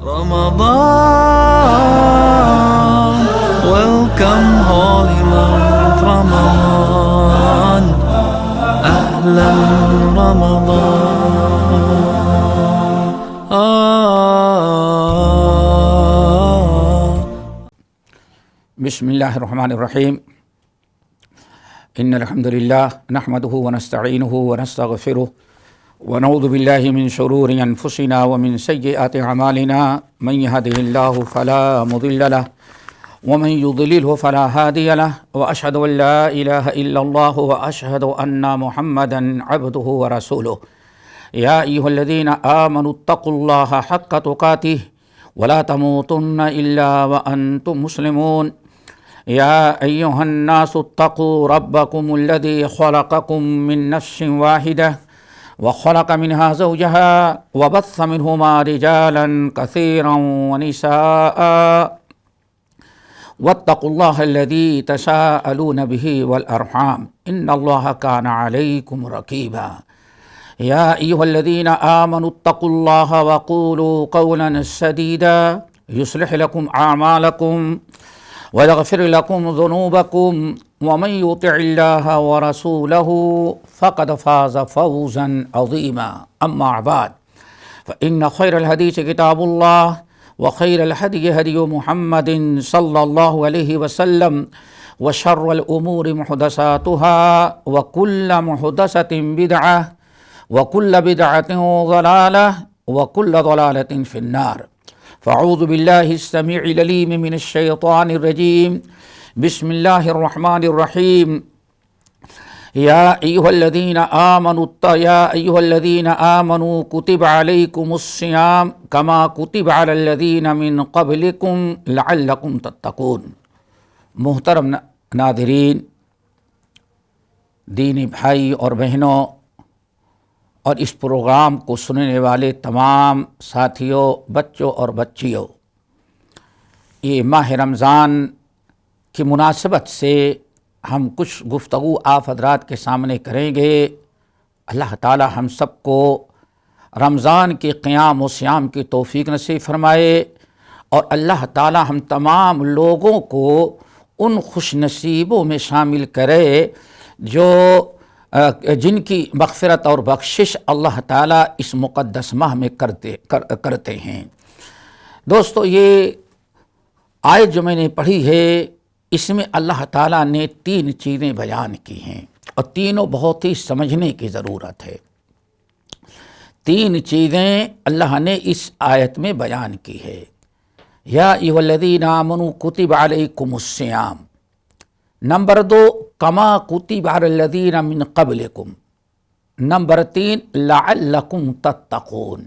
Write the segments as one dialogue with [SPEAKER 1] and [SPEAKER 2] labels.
[SPEAKER 1] Ramadan, welcome holy month Ramadan, Ahlan Ramadan.
[SPEAKER 2] Bismillahirrahmanirrahim. Innal hamdalillah nahmaduhu wa nasta'inuhu wa nastaghfiruh wa na'udhu billahi min shururi anfusina wa min sayyiati a'malina. Man yahdihillahu fala mudilla lahu wa man yudlilhu fala hadiya lahu wa ashhadu an la ilaha illallah wa ashhadu anna Muhammadan 'abduhu wa rasuluh. Ya ayyuhalladhina amanu ittaqullaha haqqa tuqatih wa la tamutunna illa wa antum muslimun. يا أيها الناس اتقوا ربكم الذي خلقكم من نفس واحدة وخلق منها زوجها وبث منهما رجالا كثيرا ونساء واتقوا الله الذي تساءلون به والأرحام إن الله كان عليكم رقيبا. يا أيها الذين آمنوا اتقوا الله وقولوا قولا سديدا يصلح لكم أعمالكم ويغفر لكم ذنوبكم ومن يطع الله ورسوله فقد فاز فوزا عظيما. أما بعد فإن خير الحديث كتاب الله وخير الهدي هدي محمد صلى الله عليه وسلم وشر الأمور محدثاتها وكل محدثة بدعة وكل بدعة ضلالة وكل ضلالة في النار. فاعوذ بالله السميع العليم من الشيطان الرجيم. بسم الله الرحمن الرحيم. يا أيها الذين آمنوا كتب عليكم الصيام كما كتب على الذين من قبلكم لعلكم تتقون. محترم ناظرین، دینی بھائی اور بہنوں اور اس پروگرام کو سننے والے تمام ساتھیوں، بچوں اور بچیوں، یہ ماہ رمضان کی مناسبت سے ہم کچھ گفتگو آپ حضرات کے سامنے کریں گے۔ اللہ تعالی ہم سب کو رمضان کے قیام و صیام کی توفیق نصیب فرمائے، اور اللہ تعالی ہم تمام لوگوں کو ان خوش نصیبوں میں شامل کرے جو جن کی مغفرت اور بخشش اللہ تعالیٰ اس مقدس ماہ میں کرتے ہیں۔ دوستو، یہ آیت جو میں نے پڑھی ہے، اس میں اللہ تعالیٰ نے 3 چیزیں بیان کی ہیں، اور تینوں بہت ہی سمجھنے کی ضرورت ہے۔ 3 چیزیں اللہ نے اس آیت میں بیان کی ہے۔ یا ایھا الذین آمنوا کتب علیکم الصیام، نمبر 2 کما کتب علی الذین من قبلکم، نمبر 3 لعلکم تتقون۔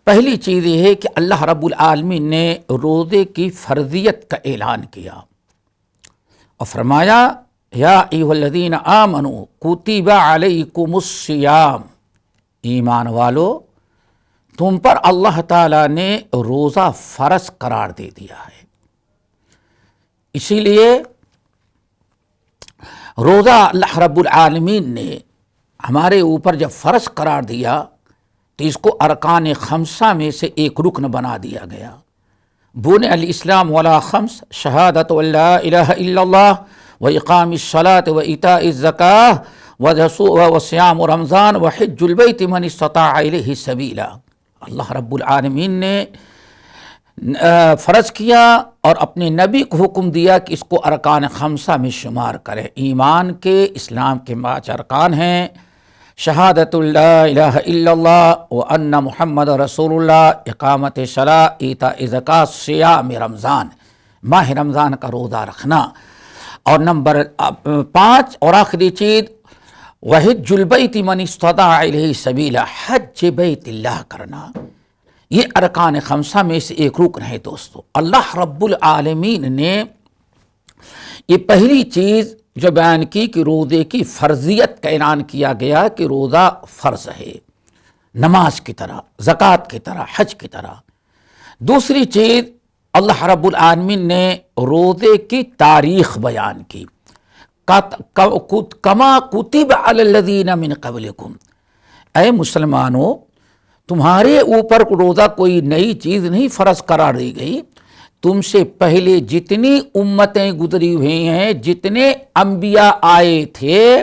[SPEAKER 2] پہلی چیز یہ ہے کہ اللہ رب العالمین نے روزے کی فرضیت کا اعلان کیا اور فرمایا یا ایھا الذین آمنوا کتب علیکم الصیام، ایمان والو تم پر اللہ تعالیٰ نے روزہ فرض قرار دے دیا ہے۔ اسی لیے روزہ اللہ رب العالمین نے ہمارے اوپر جب فرض قرار دیا تو اس کو ارکان 5 میں سے ایک رکن بنا دیا گیا۔ بنی الاسلام علی 5، شہادت ان لا الہ الا اللہ و اقام الصلاۃ و ایتاء الزکاۃ و صیام رمضان و حج البیت من استطاع الیہ سبیلا۔ اللہ رب العالمین نے فرض کیا اور اپنے نبی کو حکم دیا کہ اس کو ارکان 5 میں شمار کرے۔ ایمان کے، اسلام کے 5 ارکان ہیں: شہادت لا الہ الا اللہ و ان محمد رسول اللہ، اقامت صلاۃ، ایتاء زکوٰۃ، صیام رمضان، ماہ رمضان کا روزہ رکھنا، اور نمبر 5 اور آخری چیز وحج البیت من استطاع الیہ سبیلا، حج بیت اللہ کرنا۔ یہ ارکان 5 میں سے ایک رکن ہے۔ دوستو، اللہ رب العالمین نے یہ پہلی چیز جو بیان کی کہ روزے کی فرضیت کا اعلان کیا گیا کہ روزہ فرض ہے، نماز کی طرح، زکوٰۃ کی طرح، حج کی طرح۔ دوسری چیز اللہ رب العالمین نے روزے کی تاریخ بیان کی، کما کتب علی الذین من قبلکم، اے مسلمانوں تمہارے اوپر روزہ کوئی نئی چیز نہیں فرض قرار دی گئی، تم سے پہلے جتنی امتیں گزری ہوئی ہیں، جتنے انبیاء آئے تھے،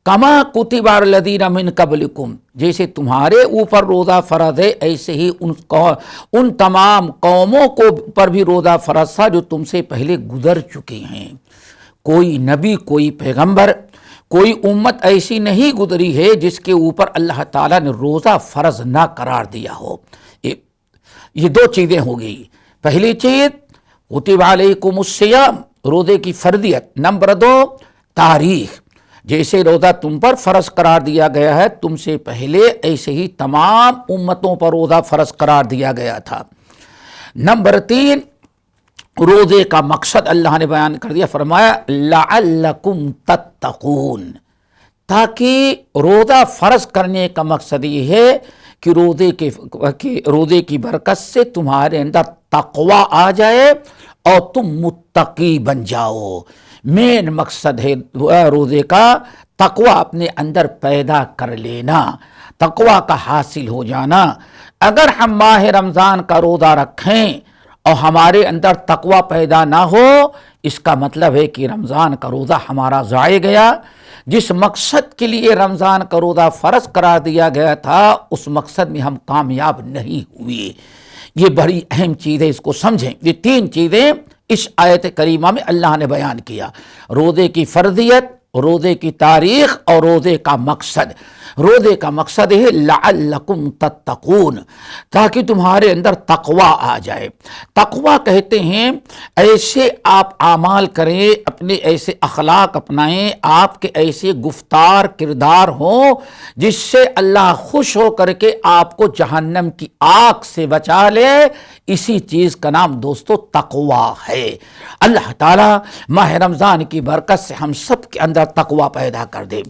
[SPEAKER 2] کما کتب علی الذین من قبلکم، جیسے تمہارے اوپر روزہ فرض ہے ایسے ہی ان تمام قوموں کو پر بھی روزہ فرض تھا جو تم سے پہلے گزر چکی ہیں۔ کوئی نبی، کوئی پیغمبر، کوئی امت ایسی نہیں گزری ہے جس کے اوپر اللہ تعالیٰ نے روزہ فرض نہ قرار دیا ہو۔ یہ دو چیزیں ہو گئی۔ پہلی چیز کتب علیکم الصیام، روزے کی فرضیت۔ نمبر 2 تاریخ، جیسے روزہ تم پر فرض قرار دیا گیا ہے تم سے پہلے ایسے ہی تمام امتوں پر روزہ فرض قرار دیا گیا تھا۔ نمبر 3 روزے کا مقصد اللہ نے بیان کر دیا، فرمایا لعلکم تتقون، تاکہ روزہ فرض کرنے کا مقصد یہ ہے کہ روزے کی برکت سے تمہارے اندر تقوی آ جائے اور تم متقی بن جاؤ۔ مین مقصد ہے روزے کا تقوی اپنے اندر پیدا کر لینا، تقوی کا حاصل ہو جانا۔ اگر ہم ماہ رمضان کا روزہ رکھیں اور ہمارے اندر تقوی پیدا نہ ہو، اس کا مطلب ہے کہ رمضان کا روزہ ہمارا ضائع گیا۔ جس مقصد کے لیے رمضان کا روزہ فرض قرار دیا گیا تھا اس مقصد میں ہم کامیاب نہیں ہوئے۔ یہ بڑی اہم چیز ہے، اس کو سمجھیں۔ یہ 3 چیزیں اس آیت کریمہ میں اللہ نے بیان کیا، روزے کی فرضیت، روزے کی تاریخ اور روزے کا مقصد۔ روزے کا مقصد ہے لعلکم تتقون، تاکہ تمہارے اندر تقوی آ جائے۔ تقوی کہتے ہیں ایسے آپ اعمال کریں، اپنے ایسے اخلاق اپنائیں، آپ کے ایسے گفتار کردار ہوں جس سے اللہ خوش ہو کر کے آپ کو جہنم کی آگ سے بچا لے۔ اسی چیز کا نام دوستو تقوی ہے۔ اللہ تعالیٰ ماہ رمضان کی برکت سے ہم سب کے اندر تقوی پیدا کر دے۔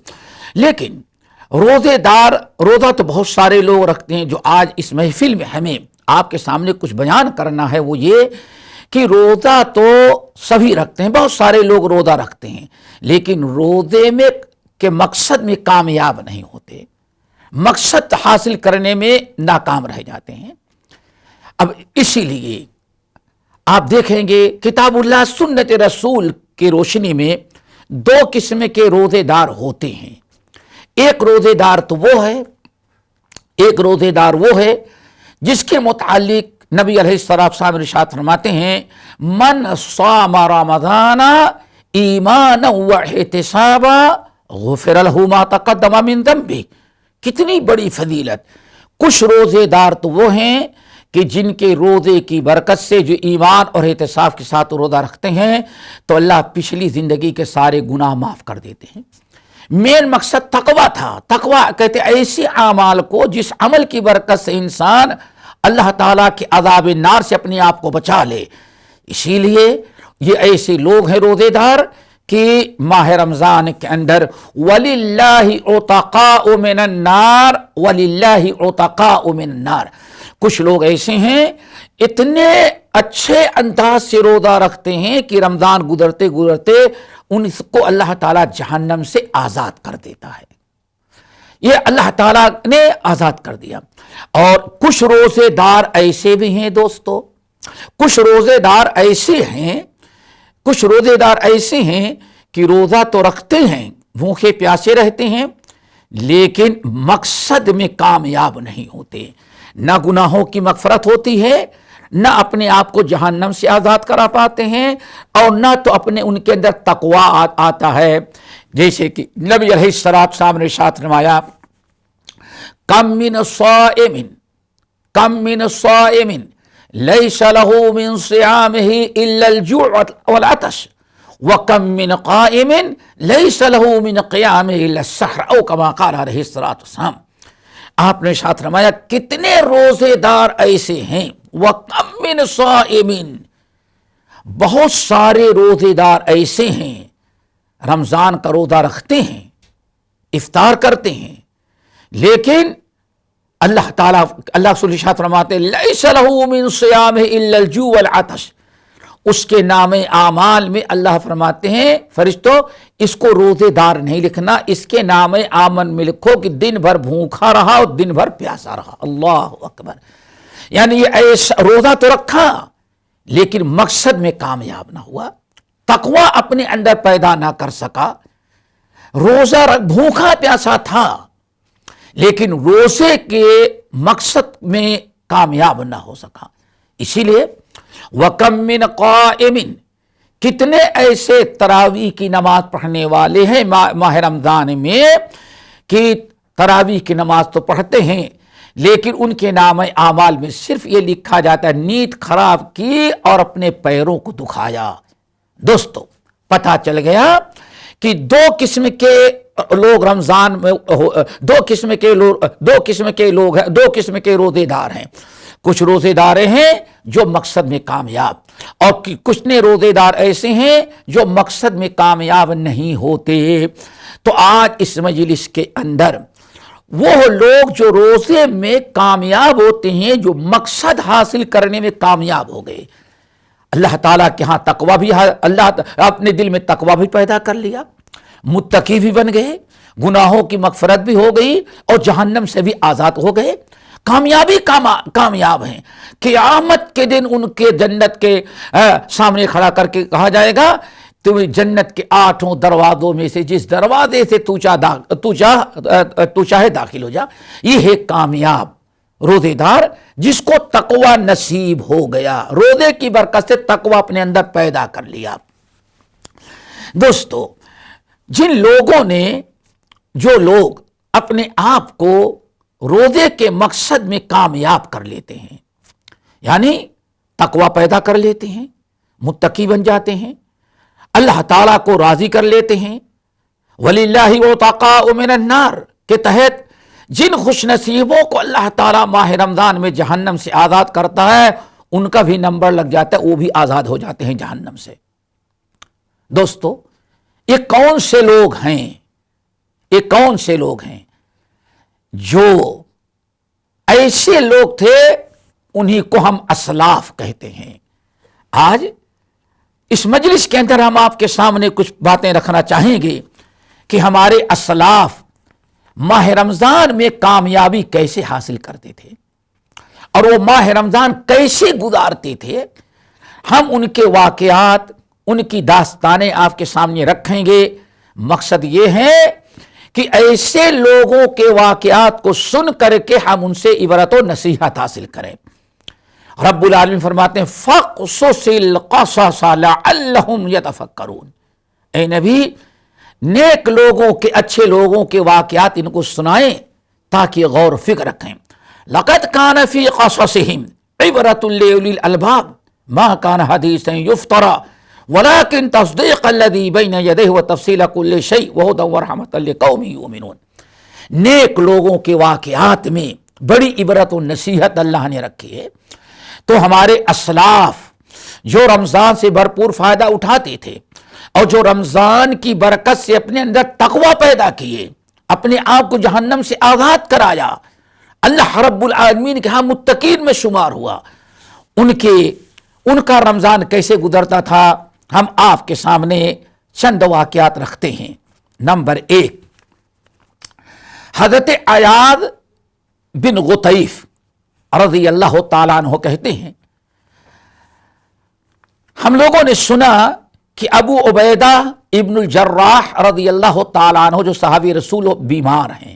[SPEAKER 2] لیکن روزے دار، روزہ تو بہت سارے لوگ رکھتے ہیں۔ جو آج اس محفل میں ہمیں آپ کے سامنے کچھ بیان کرنا ہے وہ یہ کہ روزہ تو سبھی رکھتے ہیں، بہت سارے لوگ روزہ رکھتے ہیں، لیکن روزے میں کے مقصد میں کامیاب نہیں ہوتے، مقصد حاصل کرنے میں ناکام رہ جاتے ہیں۔ اب اسی لیے آپ دیکھیں گے کتاب اللہ سنت رسول کی روشنی میں 2 قسم کے روزے دار ہوتے ہیں۔ ایک روزے دار تو وہ ہے جس کے متعلق نبی علیہ السلام ارشاد فرماتے ہیں من صام رمضان ایمانا واحتسابا غفر له ما تقدم من ذنبه۔ کتنی بڑی فضیلت۔ کچھ روزے دار تو وہ ہیں کہ جن کے روزے کی برکت سے، جو ایمان اور احتساب کے ساتھ روزہ رکھتے ہیں، تو اللہ پچھلی زندگی کے سارے گناہ معاف کر دیتے ہیں۔ مین مقصد تقوی تھا۔ تقوی کہتے ایسے اعمال کو جس عمل کی برکت سے انسان اللہ تعالیٰ کے عذاب نار سے اپنے آپ کو بچا لے۔ اسی لیے یہ ایسے لوگ ہیں روزے دار کہ ماہ رمضان کے اندر وَلِلَّهِ عُتَقَاءُ مِنَ النَّارِ وَلِلَّهِ عُتَقَاءُ مِنَ النَّارِ۔ کچھ لوگ ایسے ہیں اتنے اچھے انداز سے روزہ رکھتے ہیں کہ رمضان گزرتے گزرتے ان کو اللہ تعالیٰ جہنم سے آزاد کر دیتا ہے۔ یہ اللہ تعالیٰ نے آزاد کر دیا۔ اور کچھ روزے دار ایسے بھی ہیں دوستو، کچھ روزے دار ایسے ہیں کہ روزہ تو رکھتے ہیں، بھوکے پیاسے رہتے ہیں، لیکن مقصد میں کامیاب نہیں ہوتے۔ نہ گناہوں کی مغفرت ہوتی ہے، نہ اپنے آپ کو جہنم سے آزاد کرا پاتے ہیں، اور نہ تو ان کے اندر تقوی آتا ہے۔ جیسے کہ نبی علیہ السلام نے ارشاد فرمایا کم من صائم لیس له من صیامه الا الجوع والعطش وکم من قائم لیس له من قیامه الا السحر او کما قال علیہ السلام۔ آپ نے ارشاد فرمایا کتنے روزے دار ایسے ہیں، وَكَمْ مِنْ صَائِمٍ، بہت سارے روزے دار ایسے ہیں رمضان کا روزہ رکھتے ہیں، افطار کرتے ہیں، لیکن اللہ تعالیٰ ارشاد فرماتے لَيْسَ لَهُ مِنْ صِيَامِهِ إِلَّا الْجُوعُ وَالْعَطَشُ، اس کے نام اعمال میں اللہ فرماتے ہیں فرشتوں اس کو روزے دار نہیں لکھنا، اس کے نام آمن میں لکھو کہ دن بھر بھوکا رہا اور دن بھر پیاسا رہا۔ اللہ اکبر، یعنی یہ ایسا روزہ تو رکھا لیکن مقصد میں کامیاب نہ ہوا، تقوی اپنے اندر پیدا نہ کر سکا، روزہ بھوکا پیاسا تھا لیکن روزے کے مقصد میں کامیاب نہ ہو سکا۔ اسی لیے وَكَم مِّن قَائِمٍ، کتنے ایسے تراویح کی نماز پڑھنے والے ہیں ماہ رمضان میں کہ تراویح کی نماز تو پڑھتے ہیں لیکن ان کے نام اعمال میں صرف یہ لکھا جاتا ہے نیت خراب کی اور اپنے پیروں کو دکھایا۔ دوستو پتہ چل گیا کہ دو قسم کے لوگ رمضان میں دو قسم کے روزے دار ہیں۔ کچھ روزے دار ہیں جو مقصد میں کامیاب، اور کچھ نے روزے دار ایسے ہیں جو مقصد میں کامیاب نہیں ہوتے۔ تو آج اس مجلس کے اندر وہ لوگ جو روزے میں کامیاب ہوتے ہیں، جو مقصد حاصل کرنے میں کامیاب ہو گئے، اللہ تعالیٰ کے ہاں تقوی بھی، اللہ اپنے دل میں تقوی بھی پیدا کر لیا، متقی بھی بن گئے، گناہوں کی مغفرت بھی ہو گئی اور جہنم سے بھی آزاد ہو گئے، کامیاب ہیں۔ قیامت کے دن ان کے جنت کے سامنے کھڑا کر کے کہا جائے گا تمہیں جنت کے 8 دروازوں میں سے جس دروازے سے تو چاہے داخل ہو جا۔ یہ ہے کامیاب روزے دار جس کو تقوی نصیب ہو گیا، روزے کی برکت سے تقوی اپنے اندر پیدا کر لیا۔ دوستو جن لوگوں نے، جو لوگ اپنے آپ کو روزے کے مقصد میں کامیاب کر لیتے ہیں، یعنی تقوی پیدا کر لیتے ہیں، متقی بن جاتے ہیں، اللہ تعالیٰ کو راضی کر لیتے ہیں، وَلِلَّهِ عُتَقَاءُ مِنَ النَّارِ کے تحت جن خوش نصیبوں کو اللہ تعالیٰ ماہ رمضان میں جہنم سے آزاد کرتا ہے ان کا بھی نمبر لگ جاتا ہے، وہ بھی آزاد ہو جاتے ہیں جہنم سے۔ دوستو یہ کون سے لوگ ہیں؟ یہ کون سے لوگ ہیں جو ایسے لوگ تھے؟ انہی کو ہم اسلاف کہتے ہیں۔ آج اس مجلس کے اندر ہم آپ کے سامنے کچھ باتیں رکھنا چاہیں گے کہ ہمارے اسلاف ماہ رمضان میں کامیابی کیسے حاصل کرتے تھے اور وہ ماہ رمضان کیسے گزارتے تھے۔ ہم ان کے واقعات، ان کی داستانیں آپ کے سامنے رکھیں گے۔ مقصد یہ ہے کہ ایسے لوگوں کے واقعات کو سن کر کے ہم ان سے عبرت و نصیحت حاصل کریں۔ رب العالمین فرماتے ہیں فَقْصُصِ الْقَصَصَ لَعَلَّهُمْ يَتَفَكَّرُونَ، اے نبی نیک لوگوں کے، اچھے لوگوں کے واقعات ان کو سنائیں تاکہ غور و فکر رکھیں۔ لَقَدْ كَانَ فِي قَصَصِهِمْ عِبْرَةٌ لِّأُولِي الْأَلْبَابِ مَا كَانَ حَدِيثًا يُفْتَرَىٰ وَلَٰكِن تَصْدِيقَ الَّذِي بَيْنَ يَدَيْهِ وَتَفْصِيلَ كُلِّ شَيْءٍ وَهُدًى وَرَحْمَةً لِّقَوْمٍ يُؤْمِنُونَ۔ نیک لوگوں کے واقعات میں بڑی عبرت و نصیحت اللہ نے رکھی ہے۔ تو ہمارے اسلاف جو رمضان سے بھرپور فائدہ اٹھاتے تھے اور جو رمضان کی برکت سے اپنے اندر تقوی پیدا کیے، اپنے آپ کو جہنم سے آزاد کرایا، اللہ رب العالمین کے ہاں متقین میں شمار ہوا، ان کا رمضان کیسے گزرتا تھا ہم آپ کے سامنے چند واقعات رکھتے ہیں۔ نمبر 1، حضرت عیاض بن غطیف رضی اللہ تعالیٰ عنہ کہتے ہیں ہم لوگوں نے سنا کہ ابو عبیدہ ابن الجراح رضی اللہ تعالیٰ عنہ جو صحابی رسول بیمار ہیں،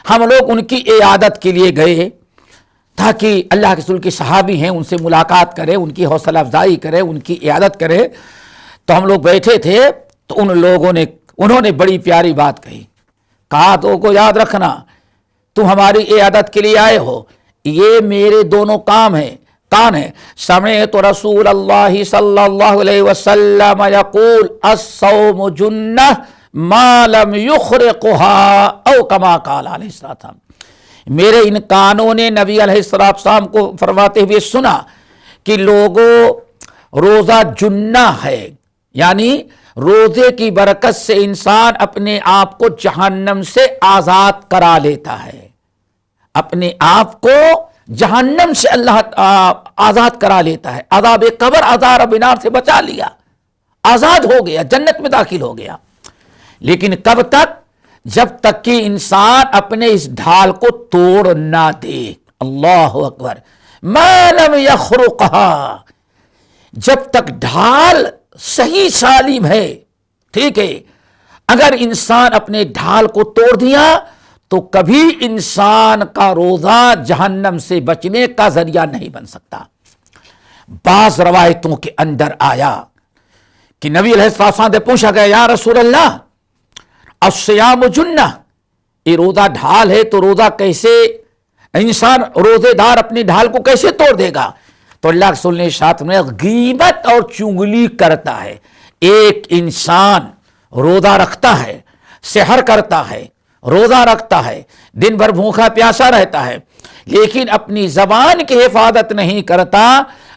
[SPEAKER 2] ہم لوگ ان کی عیادت کے لیے گئے تاکہ اللہ کے رسول کے صحابی ہیں ان سے ملاقات کرے، ان کی حوصلہ افزائی کرے، ان کی عیادت کرے۔ تو ہم لوگ بیٹھے تھے تو انہوں نے بڑی پیاری بات کہا تو کو یاد رکھنا تم ہماری عیادت کے لیے آئے ہو، یہ میرے دونوں کام ہیں۔ سمعت رسول اللہ صلی اللہ علیہ وسلم یقول الصوم جنہ ما لم یخرقها او کما قال علیہ السلام۔ میرے ان کانوں نے نبی علیہ السلام کو فرماتے ہوئے سنا کہ لوگوں روزہ جنہ ہے، یعنی روزے کی برکت سے انسان اپنے آپ کو جہنم سے آزاد کرا لیتا ہے، اپنے آپ کو جہنم سے اللہ آزاد کرا لیتا ہے، عذاب قبر، عذاب نار سے بچا لیا، آزاد ہو گیا، جنت میں داخل ہو گیا۔ لیکن کب تک؟ جب تک کہ انسان اپنے اس ڈھال کو توڑ نہ دے۔ اللہ اکبر، ما لم یخرقھا، جب تک ڈھال صحیح سالم ہے، ٹھیک ہے، اگر انسان اپنے ڈھال کو توڑ دیا تو کبھی انسان کا روزہ جہنم سے بچنے کا ذریعہ نہیں بن سکتا۔ بعض روایتوں کے اندر آیا کہ نبی علیہ السلام سے پوچھا گیا، یا رسول اللہ الصیام جنہ، یہ روزہ ڈھال ہے تو روزہ کیسے، انسان روزے دار اپنی ڈھال کو کیسے توڑ دے گا؟ تو اللہ کے رسول نے ارشاد میں غیبت اور چغلی کرتا ہے۔ ایک انسان روزہ رکھتا ہے، سحر کرتا ہے، روزہ رکھتا ہے، دن بھر بھوکا پیاسا رہتا ہے، لیکن اپنی زبان کی حفاظت نہیں کرتا،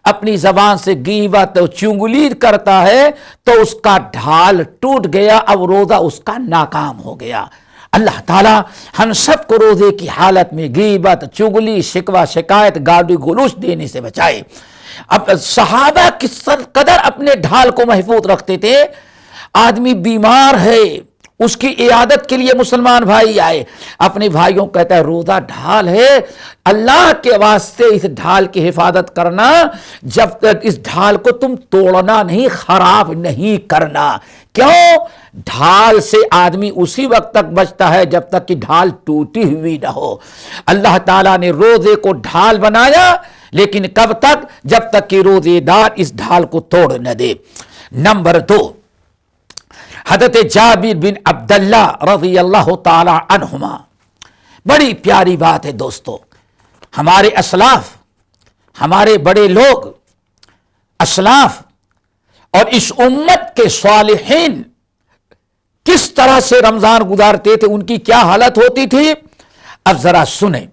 [SPEAKER 2] اپنی زبان سے غیبت اور چغلی کرتا ہے، تو اس کا ڈھال ٹوٹ گیا، اب روزہ اس کا ناکام ہو گیا۔ اللہ تعالیٰ ہم سب کو روزے کی حالت میں غیبت، چغلی، شکوہ شکایت، گالی گلوچ دینے سے بچائے۔ اب صحابہ کس قدر اپنے ڈھال کو محفوظ رکھتے تھے۔ آدمی بیمار ہے، اس کی عیادت کے لیے مسلمان بھائی آئے، اپنے بھائیوں کو کہتا ہے روزہ ڈھال ہے، اللہ کے واسطے اس ڈھال کی حفاظت کرنا، جب تک اس ڈھال کو تم توڑنا نہیں، خراب نہیں کرنا۔ کیوں؟ ڈھال سے آدمی اسی وقت تک بچتا ہے جب تک کہ ڈھال ٹوٹی ہوئی نہ ہو۔ اللہ تعالیٰ نے روزے کو ڈھال بنایا، لیکن کب تک؟ جب تک کہ روزے دار اس ڈھال کو توڑ نہ دے۔ نمبر 2، حضرت جابر بن عبداللہ رضی اللہ تعالی عنہما، بڑی پیاری بات ہے دوستو۔ ہمارے اسلاف، ہمارے بڑے لوگ، اسلاف اور اس امت کے صالحین کس طرح سے رمضان گزارتے تھے، ان کی کیا حالت ہوتی تھی، اب ذرا سنیں۔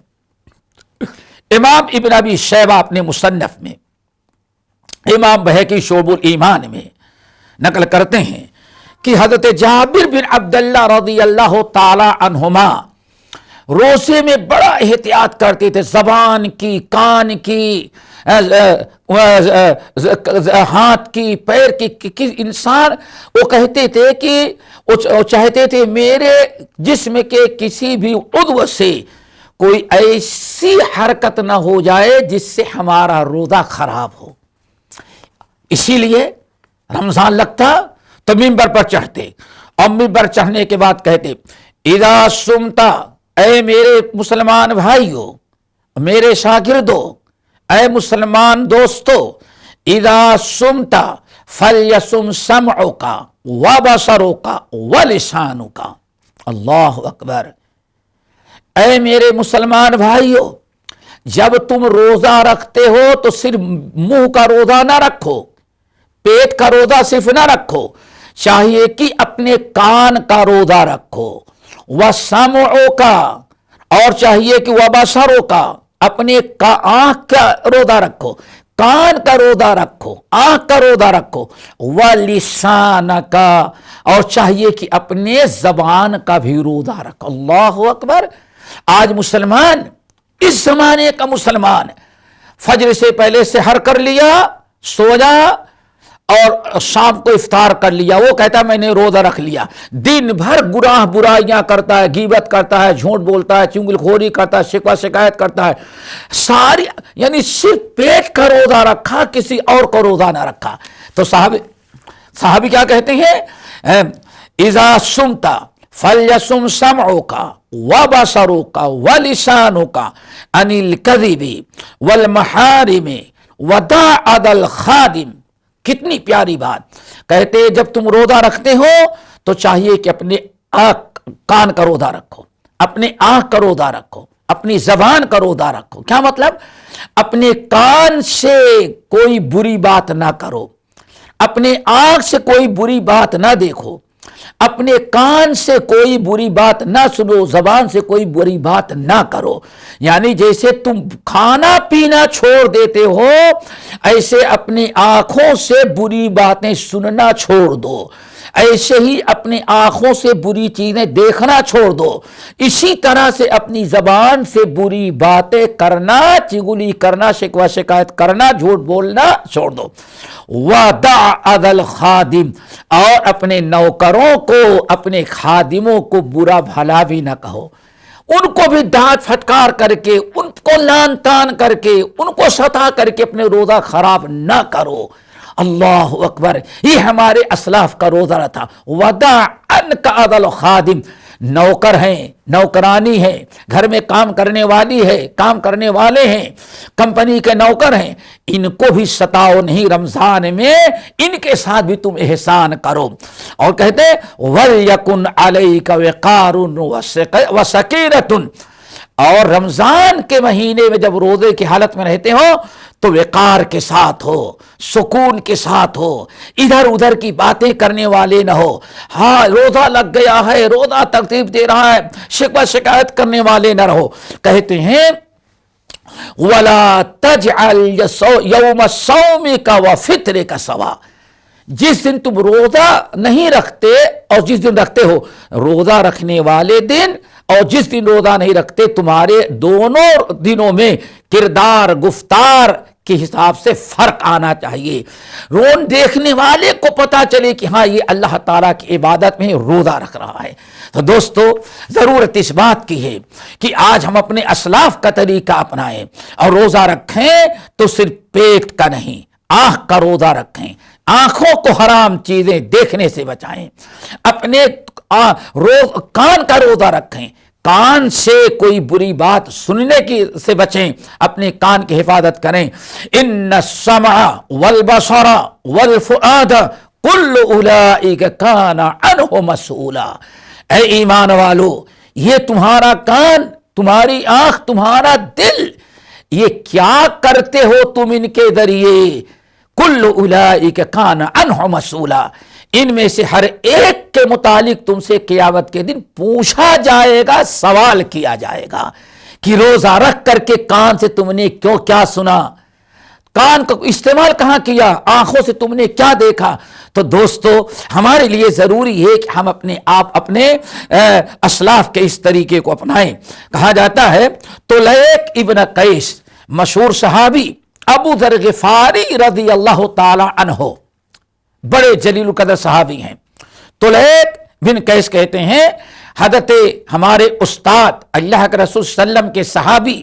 [SPEAKER 2] امام ابن ابی شیبہ اپنے مصنف میں، امام بہقی شعب الایمان میں نقل کرتے ہیں کہ حضرت جابر بن عبداللہ رضی اللہ تعالی عنہما روزے میں بڑا احتیاط کرتے تھے، زبان کی، کان کی، ہاتھ کی، پیر کی، انسان وہ کہتے تھے کہ وہ چاہتے تھے میرے جسم کے کسی بھی عضو سے کوئی ایسی حرکت نہ ہو جائے جس سے ہمارا روزہ خراب ہو۔ اسی لیے رمضان لگتا تو منبر پر چڑھتے، اور منبر چڑھنے کے بعد کہتے اذا سمتا، اے میرے مسلمان بھائیو، میرے شاگردو، اے مسلمان دوستو، اذا سمتا فلیسم سمعک وبصرک ولسانک۔ اللہ اکبر، اے میرے مسلمان بھائیو، جب تم روزہ رکھتے ہو تو صرف منہ کا روزہ نہ رکھو، پیٹ کا روزہ صرف نہ رکھو، چاہیے کہ اپنے کان کا روزہ رکھو، وسمعک، اور چاہیے کہ وبصرک، اپنے آنکھ کا روزہ رکھو، کان کا روزہ رکھو، آنکھ کا روزہ رکھو، ولسانک، اور چاہیے کہ اپنے زبان کا بھی روزہ رکھو۔ اللہ اکبر، آج مسلمان، اس زمانے کا مسلمان فجر سے پہلے سحر کر لیا، سو جا، اور شام کو افطار کر لیا، وہ کہتا ہے میں نے روزہ رکھ لیا، دن بھر گناہ برائیاں کرتا ہے، غیبت کرتا ہے، جھوٹ بولتا ہے، چغل خوری کرتا ہے، شکوہ شکایت کرتا ہے، ساری، یعنی صرف پیٹ کا روزہ رکھا، کسی اور کو روزہ نہ رکھا۔ تو صحابی کیا کہتے ہیں، اذا سمتا فلیسم سمعک وبصرک ولسانک عن الکذب والمحارم ودع الخادم۔ کتنی پیاری بات کہتے ہیں، جب تم روزہ رکھتے ہو تو چاہیے کہ اپنے کان کا روزہ رکھو، اپنے آنکھ کا روزہ رکھو، اپنی زبان کا روزہ رکھو۔ کیا مطلب؟ اپنے کان سے کوئی بری بات نہ کرو، اپنے آنکھ سے کوئی بری بات نہ دیکھو، اپنے کان سے کوئی بری بات نہ سنو، زبان سے کوئی بری بات نہ کرو۔ یعنی جیسے تم کھانا پینا چھوڑ دیتے ہو، ایسے اپنی آنکھوں سے بری باتیں سننا چھوڑ دو، ایسے ہی اپنی آنکھوں سے بری چیزیں دیکھنا چھوڑ دو، اسی طرح سے اپنی زبان سے بری باتیں کرنا، چغلی کرنا، شکوہ شکایت کرنا، جھوٹ بولنا چھوڑ دو۔ وَدَعْ أَذَى الْخَادِمِ، اور اپنے نوکروں کو، اپنے خادموں کو برا بھلا بھی نہ کہو، ان کو بھی ڈانٹ پھٹکار کر کے، ان کو لان تان کر کے، ان کو ستا کر کے اپنے روزہ خراب نہ کرو۔ اللہ اکبر، یہ ہمارے اسلاف کا روزہ تھا۔ وَدَعْ عَنْكَ أَذَى الْخَادِمِ، نوکر ہیں، نوکرانی ہے، گھر میں کام کرنے والی ہے، کام کرنے والے ہیں، کمپنی کے نوکر ہیں، ان کو بھی ستاؤ نہیں رمضان میں، ان کے ساتھ بھی تم احسان کرو۔ اور کہتے ہیں وَلْيَكُنْ عَلَيْكَ وِقَارٌ وَسَكِينَةٌ، اور رمضان کے مہینے میں جب روزے کی حالت میں رہتے ہو تو وقار کے ساتھ ہو، سکون کے ساتھ ہو، ادھر ادھر کی باتیں کرنے والے نہ ہو۔ ہاں روزہ لگ گیا ہے، روزہ تکلیف دے رہا ہے، شکوہ شکایت کرنے والے نہ رہو۔ کہتے ہیں وَلَا تَجْعَلْ يَوْمَ صَوْمِكَ وَفِطْرِكَ سَوَاءً، جس دن تم روزہ نہیں رکھتے اور جس دن رکھتے ہو، روزہ رکھنے والے دن اور جس دن روزہ نہیں رکھتے، تمہارے دونوں دنوں میں کردار گفتار کے حساب سے فرق آنا چاہیے۔ رون دیکھنے والے کو پتا چلے کہ ہاں یہ اللہ تعالیٰ کی عبادت میں روزہ رکھ رہا ہے۔ تو دوستو ضرورت اس بات کی ہے کہ آج ہم اپنے اسلاف کا طریقہ اپنائیں اور روزہ رکھیں تو صرف پیٹ کا نہیں، آنکھ کا روزہ رکھیں، آنکھوں کو حرام چیزیں دیکھنے سے بچائیں، اپنے کان کا روزہ رکھیں، کان سے کوئی بری بات سننے کی سے بچیں، اپنے کان کی حفاظت کریں۔ ان السمع والبصر والفؤاد کل اولئک کان عنہ مسئولا، اے ایمان والو، یہ تمہارا کان، تمہاری آنکھ، تمہارا دل، یہ کیا کرتے ہو تم ان کے ذریعے، کل اولئک کان عنہ مسئولا، ان میں سے ہر ایک کے متعلق تم سے قیامت کے دن پوچھا جائے گا، سوال کیا جائے گا کہ روزہ رکھ کر کے کان سے تم نے کیا سنا، کان کا استعمال کہاں کیا، آنکھوں سے تم نے کیا دیکھا۔ تو دوستو ہمارے لیے ضروری ہے کہ ہم اپنے اسلاف کے اس طریقے کو اپنائیں۔ کہا جاتا ہے طلیق ابن قیس، مشہور صحابی ابو ذر غفاری رضی اللہ تعالی عنہ، بڑے جلیل القدر صحابی ہیں۔ طلیق بن قیس کہتے ہیں حضرت ہمارے استاد اللہ کے رسول صلی اللہ علیہ وسلم کے صحابی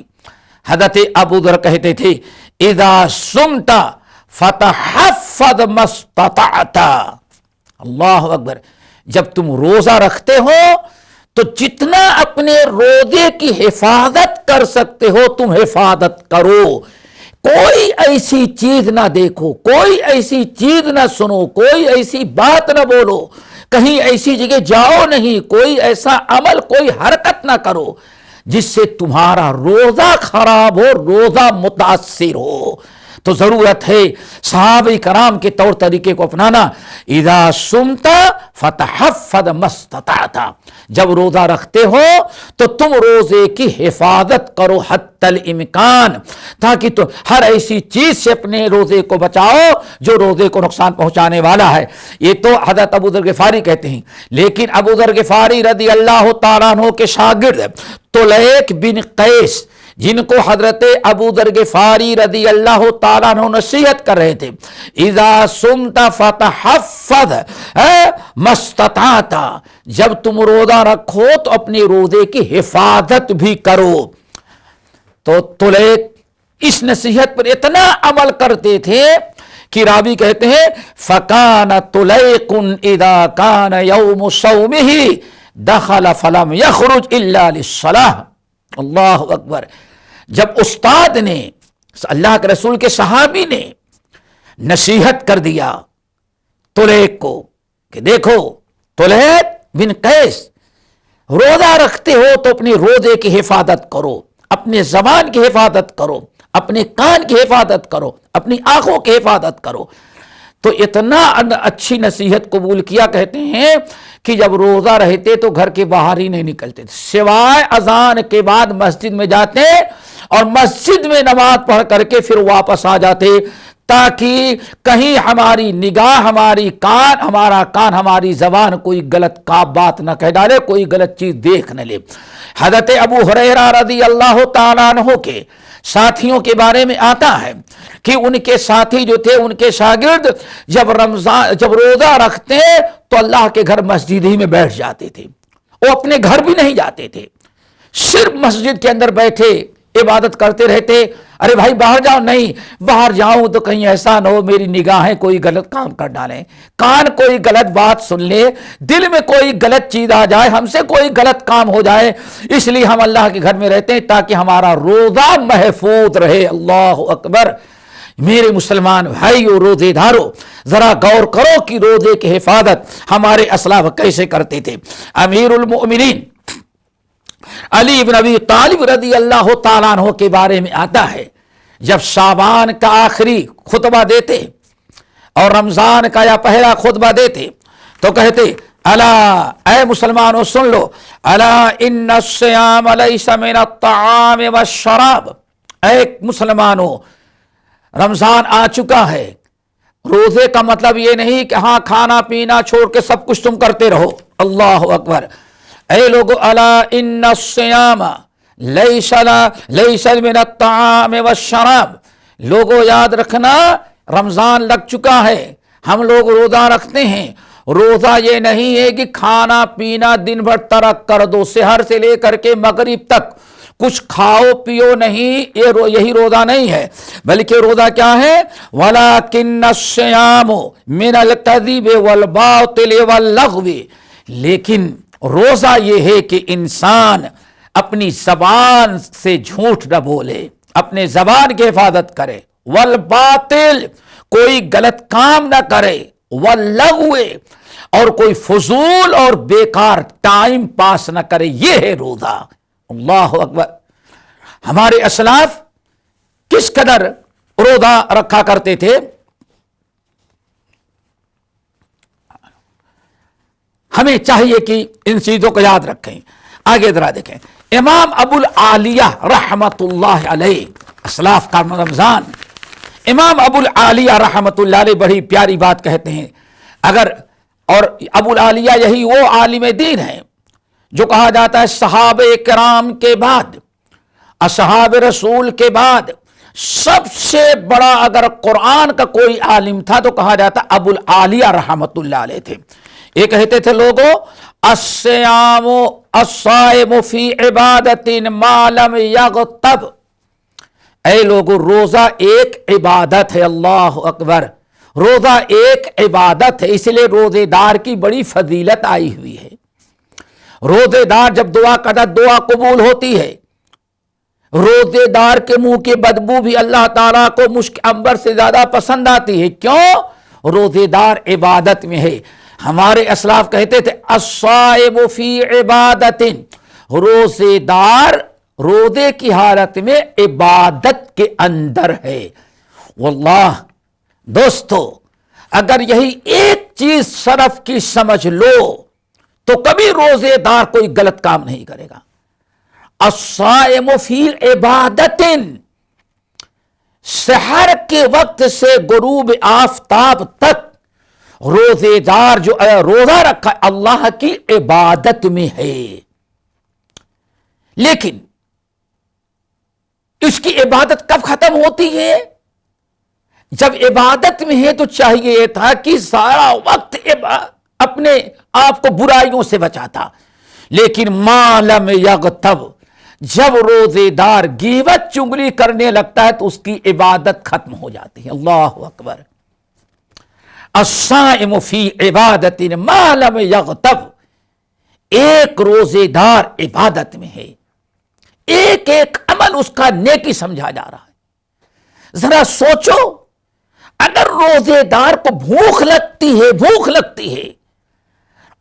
[SPEAKER 2] حضرت ابو ذر کہتے تھے اذا صمت فتحفظ ما استطعت، اللہ اکبر، جب تم روزہ رکھتے ہو تو جتنا اپنے روزے کی حفاظت کر سکتے ہو تم حفاظت کرو، کوئی ایسی چیز نہ دیکھو، کوئی ایسی چیز نہ سنو، کوئی ایسی بات نہ بولو، کہیں ایسی جگہ جاؤ نہیں، کوئی ایسا عمل، کوئی حرکت نہ کرو جس سے تمہارا روزہ خراب ہو، روزہ متاثر ہو۔ تو ضرورت ہے صحابہ کرام کے طور طریقے کو اپنانا۔ اذا صمت فتحفظ ما استطعت، جب روزہ رکھتے ہو تو تم روزے کی حفاظت کرو حتی الامکان، تاکہ تو ہر ایسی چیز سے اپنے روزے کو بچاؤ جو روزے کو نقصان پہنچانے والا ہے۔ یہ تو حضرت ابو ذر غفاری کہتے ہیں، لیکن ابو ذر غفاری رضی اللہ تعالیٰ عنہ کے شاگرد طلیق بن قیس، جن کو حضرت ابو ذر غفاری رضی اللہ تعالیٰ عنہ نصیحت کر رہے تھے اذا صمت فتحفظ ما استطعت، جب تم روزہ رکھو تو اپنے روزے کی حفاظت بھی کرو۔ تو طلیق اس نصیحت پر اتنا عمل کرتے تھے کہ راوی کہتے ہیں فَكَانَ طُلَيْقٌ إِذَا كَانَ يَوْمُ صَوْمِهِ دَخَلَ فَلَمْ يَخْرُجْ إِلَّا لِلصَّلَاةِ، اللہ اکبر، جب استاد نے، اللہ کے رسول کے صحابی نے نصیحت کر دیا طلیق کو کہ دیکھو طلیق بن قیس، روزہ رکھتے ہو تو اپنے روزے کی حفاظت کرو، اپنے زبان کی حفاظت کرو، اپنے کان کی حفاظت کرو، اپنی آنکھوں کی حفاظت کرو، تو اتنا اچھی نصیحت قبول کیا، کہتے ہیں کہ جب روزہ رہتے تو گھر کے باہر ہی نہیں نکلتے تھے، سوائے اذان کے بعد مسجد میں جاتے اور مسجد میں نماز پڑھ کر کے پھر واپس آ جاتے، تاکہ کہیں ہماری نگاہ، ہمارا کان، ہماری زبان کوئی غلط بات نہ کہہ ڈالے، کوئی غلط چیز دیکھ نہ لے۔ حضرت ابو ہریرہ رضی اللہ تعالیٰ عنہ کے ساتھیوں کے بارے میں آتا ہے کہ ان کے ساتھی جو تھے، ان کے شاگرد جب روزہ رکھتے تو اللہ کے گھر مسجد ہی میں بیٹھ جاتے تھے، وہ اپنے گھر بھی نہیں جاتے تھے، صرف مسجد کے اندر بیٹھے عبادت کرتے رہتے۔ ارے بھائی باہر جاؤ، نہیں، باہر جاؤں تو کہیں ایسا نہ ہو میری نگاہیں کوئی غلط کام کر ڈالیں، کان کوئی غلط بات سن لے، دل میں کوئی غلط چیز آ جائے، ہم سے کوئی غلط کام ہو جائے، اس لیے ہم اللہ کے گھر میں رہتے ہیں تاکہ ہمارا روزہ محفوظ رہے۔ اللہ اکبر۔ میرے مسلمان بھائیو، روزے دارو، ذرا غور کرو کہ روزے کی حفاظت ہمارے اسلاف کیسے کرتے تھے۔ امیر المؤمنین علی بن ابی طالب رضی اللہ تعالیٰ عنہ کے بارے میں آتا ہے، جب شعبان کا آخری خطبہ دیتے اور رمضان کا یا پہلا خطبہ دیتے تو کہتے، الا اے مسلمانوں سن لو، الا ان الصیام لیس من الطعام والشراب، اے مسلمانوں رمضان آ چکا ہے۔ روزے کا مطلب یہ نہیں کہ ہاں کھانا پینا چھوڑ کے سب کچھ تم کرتے رہو۔ اللہ اکبر۔ اے لوگو، الا ان الصیام لیس من الطعام والشراب، لوگو یاد رکھنا رمضان لگ چکا ہے، ہم لوگ روزہ رکھتے ہیں۔ روزہ یہ نہیں ہے کہ کھانا پینا دن بھر ترک کر دو، سحر سے لے کر کے مغرب تک کچھ کھاؤ پیو نہیں، یہی روزہ نہیں ہے، بلکہ روزہ کیا ہے؟ وَلَكِنَّ الصِّيَامُ مِنَ الْكَذِبِ وَالْبَاطِلِ وَاللَّغْوِ، لیکن روزہ یہ ہے کہ انسان اپنی زبان سے جھوٹ نہ بولے، اپنے زبان کی حفاظت کرے، والباطل کوئی غلط کام نہ کرے، واللغو اور کوئی فضول اور بیکار ٹائم پاس نہ کرے، یہ ہے روزہ۔ اللہ اکبر۔ ہمارے اسلاف کس قدر روزہ رکھا کرتے تھے؟ ہمیں چاہیے کہ ان چیزوں کو یاد رکھیں۔ آگے ذرا دیکھیں، امام ابو العالیہ رحمت اللہ علیہ، اسلاف کا رمضان، امام ابو العالیہ رحمت اللہ علیہ بڑی پیاری بات کہتے ہیں۔ اور ابو العالیہ یہی وہ عالم دین ہیں جو کہا جاتا ہے صحابہ کرام کے بعد، اصحاب رسول کے بعد سب سے بڑا اگر قرآن کا کوئی عالم تھا تو کہا جاتا ابو العالیہ رحمت اللہ علیہ تھے۔ یہ کہتے تھے لوگوں، الصیام الصائم فی عبادت ما لم یغتب، اے لوگوں روزہ ایک عبادت ہے۔ اللہ اکبر۔ روزہ ایک عبادت ہے، اس لیے روزے دار کی بڑی فضیلت آئی ہوئی ہے۔ روزے دار جب دعا کرتا دعا قبول ہوتی ہے۔ روزے دار کے منہ کی بدبو بھی اللہ تعالیٰ کو مشک عنبر سے زیادہ پسند آتی ہے۔ کیوں؟ روزے دار عبادت میں ہے۔ ہمارے اسلاف کہتے تھے الصائم فی عبادت، روزے دار روزے کی حالت میں عبادت کے اندر ہے۔ واللہ دوستو، اگر یہی ایک چیز صرف کی سمجھ لو تو کبھی روزے دار کوئی غلط کام نہیں کرے گا۔ الصائم فی عبادت، سحر کے وقت سے غروب آفتاب تک روزے دار جو روزہ رکھا اللہ کی عبادت میں ہے، لیکن اس کی عبادت کب ختم ہوتی ہے؟ جب عبادت میں ہے تو چاہیے یہ تھا کہ سارا وقت اپنے آپ کو برائیوں سے بچاتا، لیکن ما لم یغتب، جب روزے دار غیبت چغلی کرنے لگتا ہے تو اس کی عبادت ختم ہو جاتی ہے۔ اللہ اکبر۔ الصائم فی عبادت ما لم یغتب، ایک روزے دار عبادت میں ہے، ایک ایک عمل اس کا نیکی سمجھا جا رہا ہے۔ ذرا سوچو، اگر روزے دار کو بھوک لگتی ہے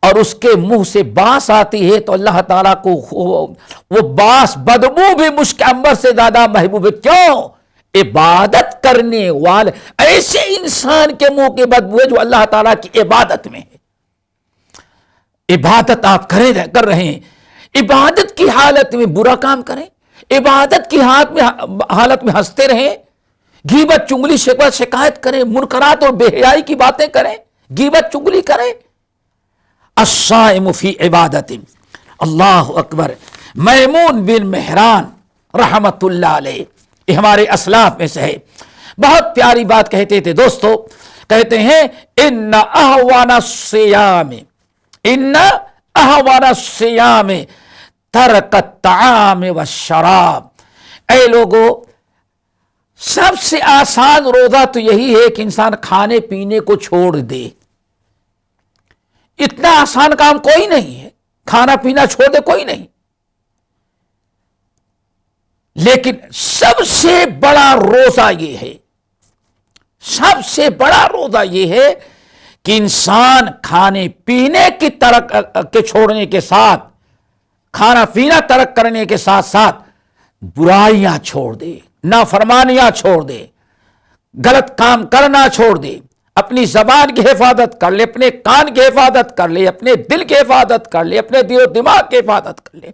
[SPEAKER 2] اور اس کے منہ سے بانس آتی ہے تو اللہ تعالیٰ کو وہ بانس بدبو بھی مشک عنبر سے زیادہ محبوب ہے۔ کیوں؟ عبادت کرنے والے ایسے انسان کے منہ کی بدبو ہے جو اللہ تعالیٰ کی عبادت میں ہے۔ عبادت آپ کر رہے ہیں، عبادت کی حالت میں برا کام کریں، عبادت کی حالت میں ہنستے رہیں، غیبت چگلی شکایت کریں، منکرات اور بے حیائی کی باتیں کریں، غیبت چگلی کریں. الصائم فی عبادت، اللہ اکبر. میمون بن مہران رحمت اللہ علیہ، یہ ہمارے اسلاف میں سے ہے، بہت پیاری بات کہتے تھے دوستو. کہتے ہیں ان اہوان الصیام ترک الطعام والشراب. اے لوگو، سب سے آسان روزہ تو یہی ہے کہ انسان کھانے پینے کو چھوڑ دے. اتنا آسان کام کوئی نہیں ہے، کھانا پینا چھوڑ دے کوئی نہیں. لیکن سب سے بڑا روزہ یہ ہے، سب سے بڑا روزہ یہ ہے کہ انسان کھانے پینے کی ترک کے چھوڑنے کے ساتھ، کھانا پینا ترک کرنے کے ساتھ ساتھ برائیاں چھوڑ دے، نافرمانیاں چھوڑ دے، غلط کام کرنا چھوڑ دے، اپنی زبان کی حفاظت کر لے، اپنے کان کی حفاظت کر لے، اپنے دل کی حفاظت کر لے، اپنے دل و دماغ کی حفاظت کر لے.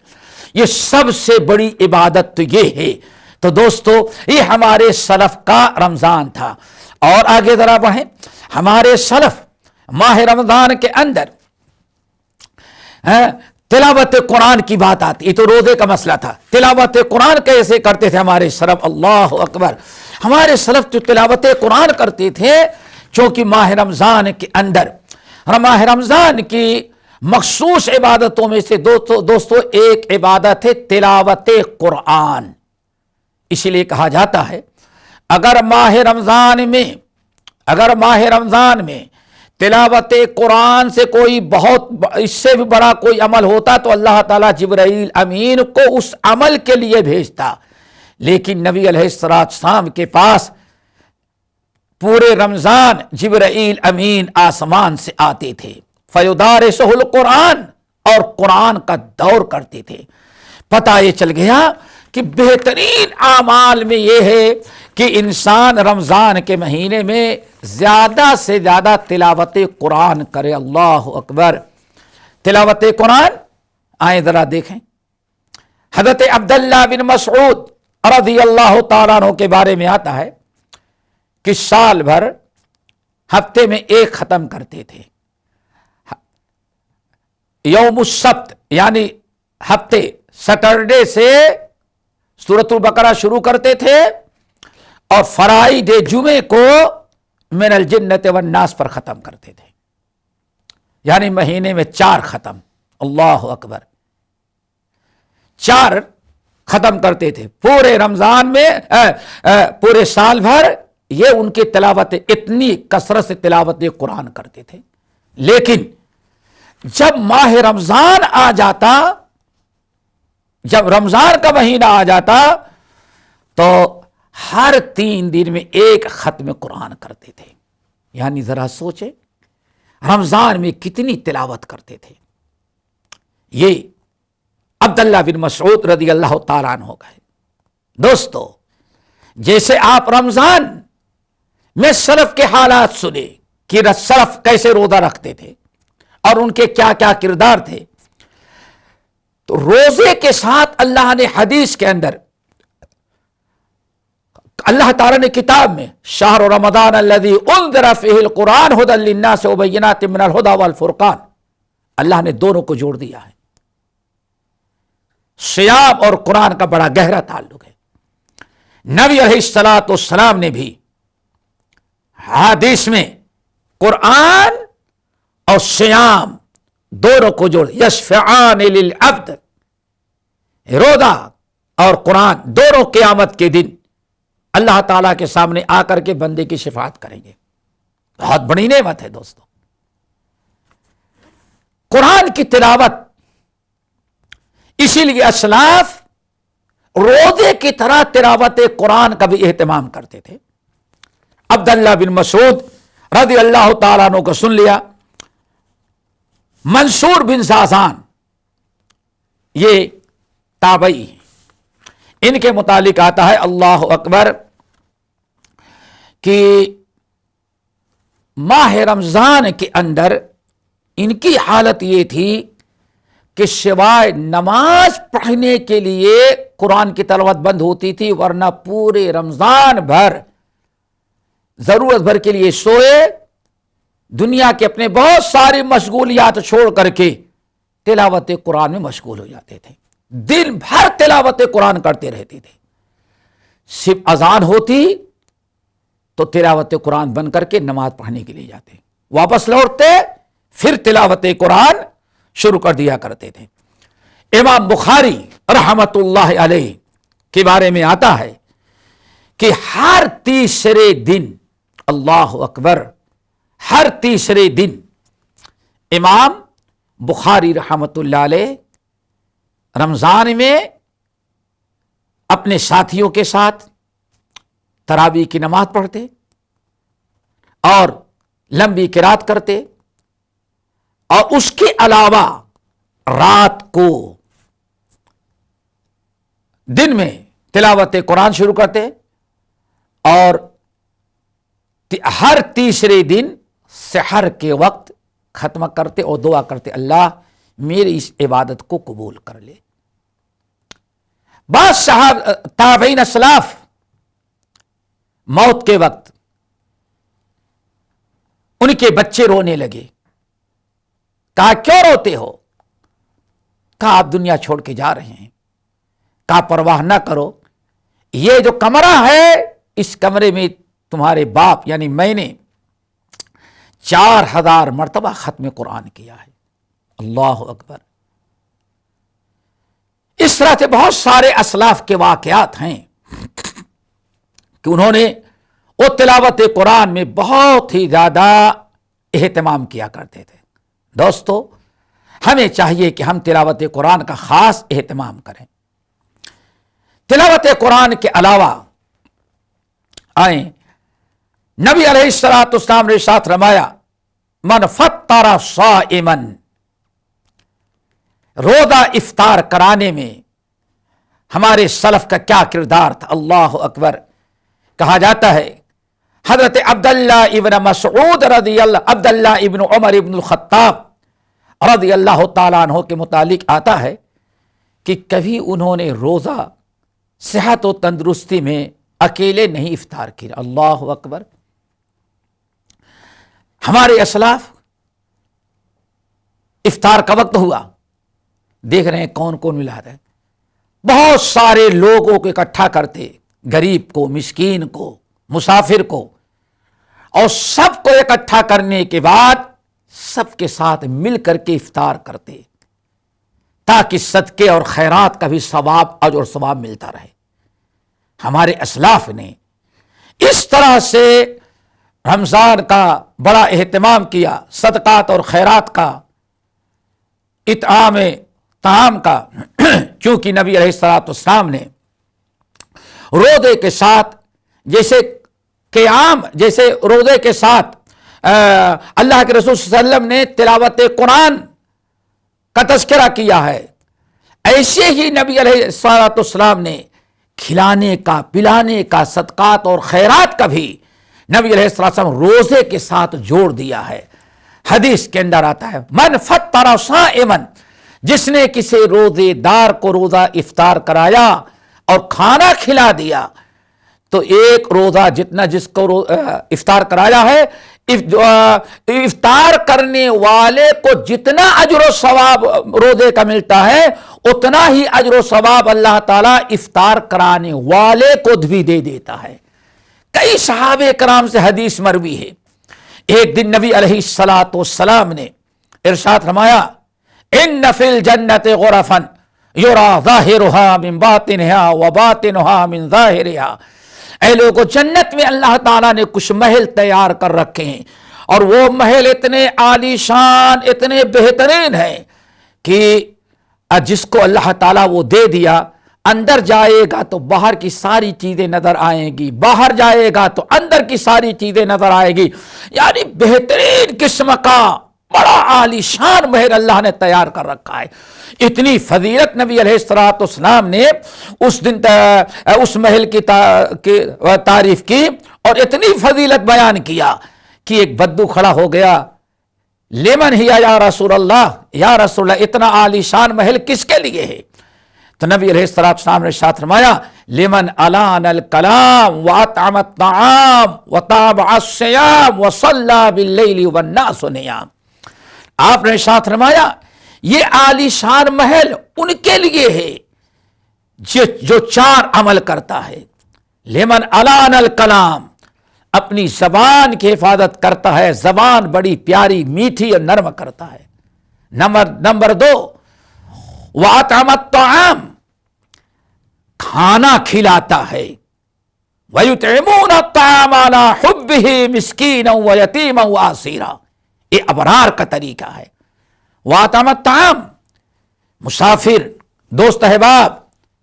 [SPEAKER 2] یہ سب سے بڑی عبادت تو یہ ہے. تو دوستو، یہ ہمارے سلف کا رمضان تھا. اور آگے ذرا بڑھیں. ہمارے سلف ماہ رمضان کے اندر تلاوت قرآن کی بات آتی، یہ تو روزے کا مسئلہ تھا. تلاوت قرآن کیسے کرتے تھے ہمارے سلف؟ اللہ اکبر. ہمارے سلف جو تلاوت قرآن کرتے تھے، چونکہ ماہ رمضان کے اندر، ماہ رمضان کی مخصوص عبادتوں میں سے دوستو ایک عبادت ہے تلاوت قرآن. اسی لیے کہا جاتا ہے اگر ماہ رمضان میں تلاوت قرآن سے کوئی اس سے بھی بڑا کوئی عمل ہوتا تو اللہ تعالیٰ جبرائیل امین کو اس عمل کے لیے بھیجتا. لیکن نبی علیہ السلام کے پاس پورے رمضان جبرائیل امین آسمان سے آتے تھے، فیدارسہ القرآن، اور قرآن کا دور کرتے تھے. پتہ یہ چل گیا کہ بہترین اعمال میں یہ ہے کہ انسان رمضان کے مہینے میں زیادہ سے زیادہ تلاوت قرآن کرے. اللہ اکبر. تلاوت قرآن آئیں ذرا دیکھیں. حضرت عبداللہ بن مسعود رضی اللہ تعالیٰ عنہ کے بارے میں آتا ہے کہ سال بھر ہفتے میں ایک ختم کرتے تھے. یوم السبت یعنی ہفتے سیٹرڈے سے سورۃ البقرہ شروع کرتے تھے اور فرائیڈے جمعے کو من الجنۃ والناس پر ختم کرتے تھے. یعنی مہینے میں 4 ختم. اللہ اکبر. 4 ختم کرتے تھے پورے رمضان میں. پورے سال بھر یہ ان کی تلاوت، اتنی کثرت سے تلاوت قرآن کرتے تھے. لیکن جب ماہ رمضان آ جاتا، جب رمضان کا مہینہ آ جاتا تو ہر 3 دن میں ایک ختم قرآن کرتے تھے. یعنی ذرا سوچیں رمضان میں کتنی تلاوت کرتے تھے. یہ عبداللہ بن مسعود رضی اللہ تعالیٰ عنہ کا ہے. دوستو، جیسے آپ رمضان میں سلف کے حالات سنے کہ سلف کیسے روزہ رکھتے تھے اور ان کے کیا کیا کردار تھے، تو روزے کے ساتھ اللہ نے حدیث کے اندر، اللہ تعالیٰ نے کتاب میں شہر رمضان الذی انذر فیہ القرآن ھدی للناس وبینات من الھدی والفرقان، اللہ نے دونوں کو جوڑ دیا ہے. صیام اور قرآن کا بڑا گہرا تعلق ہے. نبی علیہ الصلوۃ والسلام نے بھی حدیث میں قرآن اور صیام دونوں کو جوڑ، یشفعان للعبد، روزہ اور قرآن دونوں قیامت کے دن اللہ تعالیٰ کے سامنے آ کر کے بندے کی شفاعت کریں گے. بہت بڑی نعمت ہے دوستو. قرآن کی تلاوت، اسی لیے اسلاف روزے کی طرح تلاوت قرآن کا بھی اہتمام کرتے تھے. عبداللہ بن مسعود رضی اللہ تعالیٰ عنہ کو سن لیا. منصور بن زازان یہ تابعی ہیں، ان کے متعلق آتا ہے اللہ اکبر کہ ماہ رمضان کے اندر ان کی حالت یہ تھی کہ سوائے نماز پڑھنے کے لیے قرآن کی تلاوت بند ہوتی تھی، ورنہ پورے رمضان بھر ضرورت بھر کے لیے سوئے، دنیا کے اپنے بہت ساری مشغولیات چھوڑ کر کے تلاوت قرآن میں مشغول ہو جاتے تھے، دن بھر تلاوت قرآن کرتے رہتے تھے۔ صرف اذان ہوتی تو تلاوت قرآن بند کر کے نماز پڑھنے کے لیے جاتے، واپس لوٹتے پھر تلاوت قرآن شروع کر دیا کرتے تھے۔ امام بخاری رحمت اللہ علیہ کے بارے میں آتا ہے کہ ہر تیسرے دن، اللہ اکبر، ہر تیسرے دن امام بخاری رحمت اللہ علیہ رمضان میں اپنے ساتھیوں کے ساتھ تراویح کی نماز پڑھتے اور لمبی قرات کرتے، اور اس کے علاوہ رات کو دن میں تلاوت قرآن شروع کرتے، اور ہر تیسرے دن سحر کے وقت ختم کرتے اور دعا کرتے، اللہ میری اس عبادت کو قبول کر لے۔ بعض صحابہ تابعین اسلاف موت کے وقت ان کے بچے رونے لگے، کہا کیوں روتے ہو؟ کہا آپ دنیا چھوڑ کے جا رہے ہیں۔ کہا پرواہ نہ کرو، یہ جو کمرہ ہے اس کمرے میں تمہارے باپ یعنی میں نے 4000 مرتبہ ختم قرآن کیا ہے۔ اللہ اکبر۔ اس طرح سے بہت سارے اسلاف کے واقعات ہیں کہ انہوں نے وہ تلاوت قرآن میں بہت ہی زیادہ اہتمام کیا کرتے تھے۔ دوستو، ہمیں چاہیے کہ ہم تلاوت قرآن کا خاص اہتمام کریں۔ تلاوت قرآن کے علاوہ آئیں، نبی علیہ الصلوۃ والسلام نے ارشاد فرمایا، من فطر صائما، روزہ افطار کرانے میں ہمارے سلف کا کیا کردار تھا۔ اللہ اکبر۔ کہا جاتا ہے حضرت عبداللہ ابن مسعود رضی اللہ، عبداللہ ابن عمر ابن الخطاب رضی اللہ تعالیٰ عنہ کے متعلق آتا ہے کہ کبھی انہوں نے روزہ صحت و تندرستی میں اکیلے نہیں افطار کیا۔ اللہ اکبر۔ ہمارے اسلاف افطار کا وقت ہوا، دیکھ رہے ہیں کون کون ملا رہا ہے، بہت سارے لوگوں کو اکٹھا کرتے، غریب کو، مسکین کو، مسافر کو، اور سب کو اکٹھا کرنے کے بعد سب کے ساتھ مل کر کے افطار کرتے، تاکہ صدقے اور خیرات کا بھی ثواب، اجر اور ثواب ملتا رہے۔ ہمارے اسلاف نے اس طرح سے رمضان کا بڑا اہتمام کیا، صدقات اور خیرات کا، اطعام طعام کا، کیونکہ نبی علیہ الصلوۃ والسلام نے روزے کے ساتھ جیسے قیام، جیسے روزے کے ساتھ اللہ کے رسول صلی اللہ علیہ وسلم نے تلاوت قرآن کا تذکرہ کیا ہے، ایسے ہی نبی علیہ الصلوۃ والسلام نے کھلانے کا، پلانے کا، صدقات اور خیرات کا بھی نبی علیہ الصلوۃ والسلام روزے کے ساتھ جوڑ دیا ہے۔ حدیث کے اندر آتا ہے، من فطر صائما، جس نے کسی روزے دار کو روزہ افطار کرایا اور کھانا کھلا دیا، تو ایک روزہ جتنا جس کو افطار کرایا ہے، افطار کرنے والے کو جتنا اجر و ثواب روزے کا ملتا ہے، اتنا ہی اجر و ثواب اللہ تعالیٰ افطار کرانے والے کو بھی دے دیتا ہے۔ کئی صحابہ کرام سے حدیث مروی ہے، ایک دن نبی علیہ الصلوۃ والسلام نے ارشاد فرمایا، ان فی الجنت غرفا یرا ظاہرها من باطنها وباطنها من ظاہرها، اے لوگوں، جنت میں اللہ تعالیٰ نے کچھ محل تیار کر رکھے ہیں، اور وہ محل اتنے عالی شان، اتنے بہترین ہیں کہ جس کو اللہ تعالیٰ وہ دے دیا، اندر جائے گا تو باہر کی ساری چیزیں نظر آئیں گی، باہر جائے گا تو اندر کی ساری چیزیں نظر آئے گی، یعنی بہترین قسم کا بڑا عالی شان محل اللہ نے تیار کر رکھا ہے۔ اتنی فضیلت نبی علیہ الصلوۃ والسلام نے اس دن اس محل کی تعریف کی، اور اتنی فضیلت بیان کیا کہ ایک بدو کھڑا ہو گیا، لمن ہی یا رسول اللہ، یا رسول اللہ اتنا عالی شان محل کس کے لیے ہے؟ تو نبی علیہ السلام نے ارشاد فرمایا لمن الان الکلام واطعم الطعام وتابع الصيام وصلى بالليل والناس نيام. آپ نے ارشاد فرمایا یہ عالی شان محل ان کے لیے ہے جو 4 عمل کرتا ہے. لمن الان الکلام، اپنی زبان کی حفاظت کرتا ہے، زبان بڑی پیاری میٹھی اور نرم کرتا ہے. نمبر 2 واطعم الطعام، کھانا کھلاتا ہے. وَيُطْعِمُونَ الطَّعَامَ عَلَىٰ حُبِّهِ مِسْكِينًا وَيَتِيمًا وَأَسِيرًا، یہ ابرار کا طریقہ ہے. واطعم الطعام، مسافر، دوست احباب،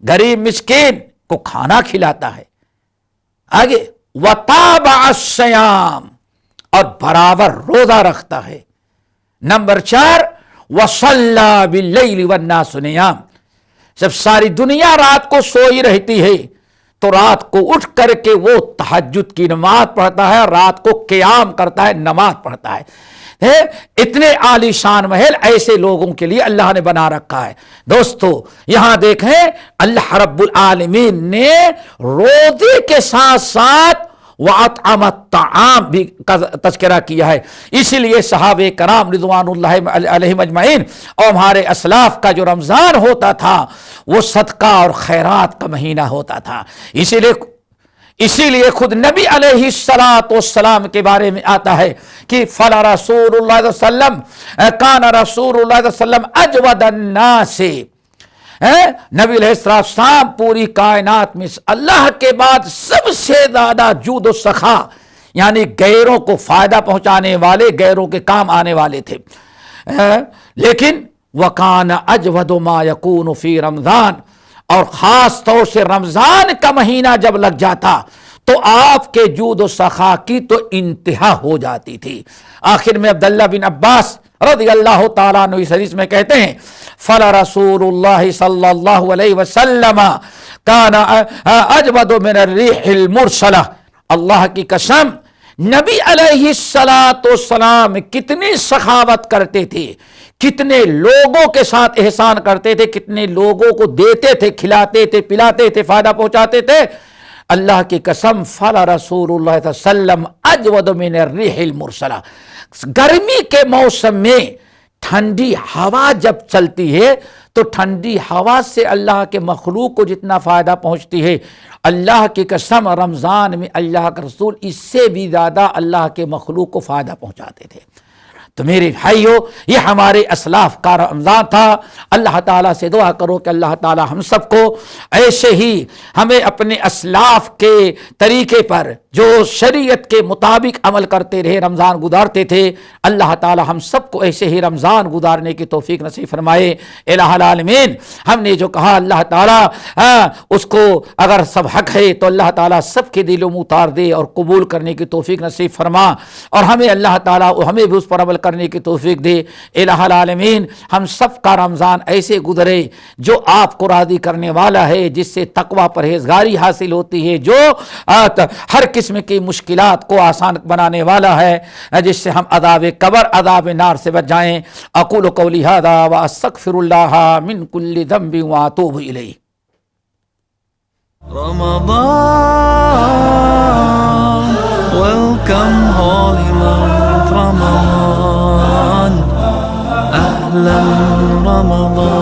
[SPEAKER 2] غریب مسکین کو کھانا کھلاتا ہے. آگے وَتَابَعَ الصِّيَامَ، اور برابر روزہ رکھتا ہے. نمبر 4 وَصَلَّى بِاللَّيْلِ وَالنَّاسُ نِيَامٌ، جب ساری دنیا رات کو سوئی رہتی ہے تو رات کو اٹھ کر کے وہ تہجد کی نماز پڑھتا ہے، رات کو قیام کرتا ہے، نماز پڑھتا ہے. اتنے عالی شان محل ایسے لوگوں کے لیے اللہ نے بنا رکھا ہے. دوستو یہاں دیکھیں اللہ رب العالمین نے روزے کے ساتھ ساتھ وَأَطْعَمَ الطَّعَامَ بھی تذکرہ کیا ہے. اسی لیے صحابہ کرام رضوان اللہ علیہم اجمعین اور ہمارے اسلاف کا جو رمضان ہوتا تھا وہ صدقہ اور خیرات کا مہینہ ہوتا تھا. اسی لیے خود نبی علیہ السلام کے بارے میں آتا ہے کہ فلا رسول اللہ صلی اللہ علیہ وسلم کان رسول اللہ صلی اللہ علیہ وسلم اجود الناس، نبی علیہ السلام پوری کائنات میں اللہ کے بعد سب سے زیادہ جود و سخا، یعنی غیروں کو فائدہ پہنچانے والے، غیروں کے کام آنے والے تھے. لیکن وکان اجود ما یکون فی رمضان، اور خاص طور سے رمضان کا مہینہ جب لگ جاتا تو آپ کے جود و سخا کی تو انتہا ہو جاتی تھی. آخر میں عبداللہ بن عباس رضی اللہ تعالیٰ عنہ اس حدیث میں کہتے ہیں فلا رسول اللہ صلی اللہ علیہ وسلم کان اجود من الریح المرسلہ، اللہ کی قسم نبی علیہ السلام کتنی سخاوت کرتے تھے، کتنے لوگوں کے ساتھ احسان کرتے تھے، کتنے لوگوں کو دیتے تھے، کھلاتے تھے، پلاتے تھے، فائدہ پہنچاتے تھے. اللہ کی قسم فلا رسول اللہ صلی اللہ علیہ وسلم اجود من الریح المرسلہ، گرمی کے موسم میں ٹھنڈی ہوا جب چلتی ہے تو ٹھنڈی ہوا سے اللہ کے مخلوق کو جتنا فائدہ پہنچتی ہے، اللہ کی قسم رمضان میں اللہ کا رسول اس سے بھی زیادہ اللہ کے مخلوق کو فائدہ پہنچاتے تھے. تو میرے بھائیو یہ ہمارے اسلاف کا رمضان تھا. اللہ تعالیٰ سے دعا کرو کہ اللہ تعالیٰ ہم سب کو ایسے ہی ہمیں اپنے اسلاف کے طریقے پر جو شریعت کے مطابق عمل کرتے رہے رمضان گزارتے تھے، اللہ تعالیٰ ہم سب کو ایسے ہی رمضان گزارنے کی توفیق نصیب فرمائے. الہ العالمین ہم نے جو کہا اللہ تعالیٰ اس کو اگر سب حق ہے تو اللہ تعالیٰ سب کے دلوں میں اتار دے اور قبول کرنے کی توفیق نصیب فرما، اور ہمیں اللہ تعالیٰ ہمیں بھی اس پر عمل کرنے کی توفیق دے. الہ العالمین ہم سب کا رمضان ایسے گزرے جو آپ کو راضی کرنے والا ہے، جس سے تقوی پرہیزگاری حاصل ہوتی ہے، جو ہر قسم کی مشکلات کو آسان بنانے والا ہے، جس سے ہم عذاب قبر عذاب نار سے بچ جائیں. اقول قولی ھذا واستغفر اللہ من کل ذنب واتوب الیہ.
[SPEAKER 1] Ramadan, welcome holy month Ramadan, Ahlan Ramadan.